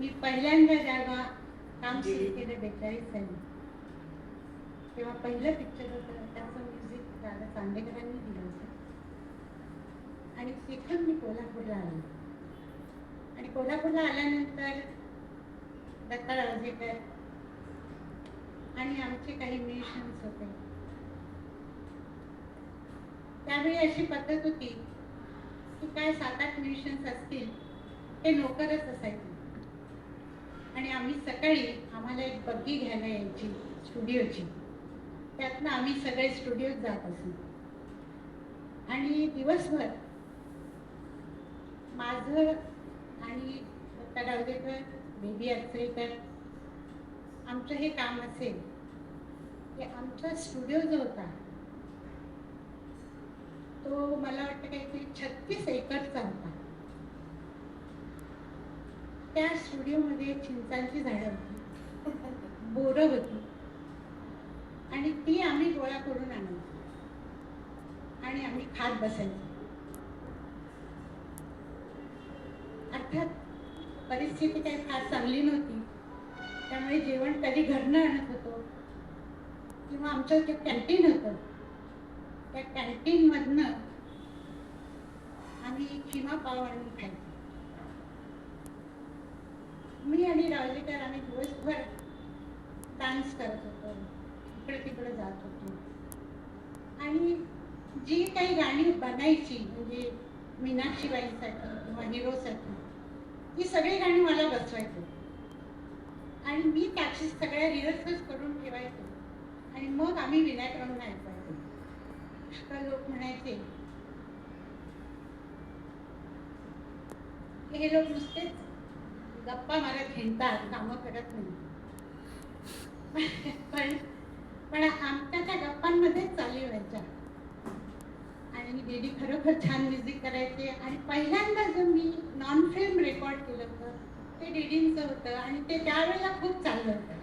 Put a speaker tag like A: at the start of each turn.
A: मी पहिल्यांदा जेव्हा काम सुरू केलं 42 साली, तेव्हा पहिलं पिक्चर होतं, त्याचं म्युझिक दादा चांदेकरांनी दिलं होतं. आणि तिथून मी कोल्हापूरला आले. आणि कोल्हापूरला आल्यानंतर दत्ता रावजेकर आणि आमचे काही म्युझिशियन्स होते. त्यावेळी अशी पद्धत होती की काय 7-8 म्युझिशियन्स असतील, ते नोकरच असायचे. आणि आम्ही सकाळी आम्हाला एक बग्गी घ्यायला यायची स्टुडिओची, त्यातनं आम्ही सगळे स्टुडिओत जात असू. आणि दिवसभर माझं आणि दत्ता गावदेकर, बेबी अत्रेकर आमचं हे काम असेल की आमचा स्टुडिओ जो होता तो मला वाटतं काहीतरी 36 एकरचा होता. त्या स्टुडिओमध्ये चिंचांची झाडं होती, बोरं होती, आणि ती आम्ही गोळा करून आणायचो आणि आम्ही खात बसायचो. अर्थात परिस्थिती काही फार चांगली नव्हती, त्यामुळे जेवण कधी घरनं आणत होतो किंवा आमचं जे कॅन्टीन होतं त्या कॅन्टीनमधनं आम्ही खिमा पाव आणून खायचो. मी आणि रावलेकर आम्ही दिवसभर डान्स करत होतो, इकडे तिकडे जात होतो. आणि जी काही गाणी बनायची म्हणजे मीनाक्षीबाईंसाठी किंवा हिरोसाठी, ती सगळी गाणी मला बसवायची आणि मी त्याची सगळ्या रिहर्सल्स करून ठेवायचो. आणि मग आम्ही विनायकरावांना ऐकवायचो. पुष्कळ लोक म्हणायचे हे लोक नुसतेच गप्पा मारत हिंडतात, कामं करत नाही. पण आमच्या त्या गप्पांमध्येच चालू व्हायच्या. आणि डीडी खरोखर छान म्युझिक करायचे. आणि पहिल्यांदा जो मी नॉन फिल्म रेकॉर्ड केलं होतं ते डीडींचं होतं आणि ते त्यावेळेला खूप चाललं होतं.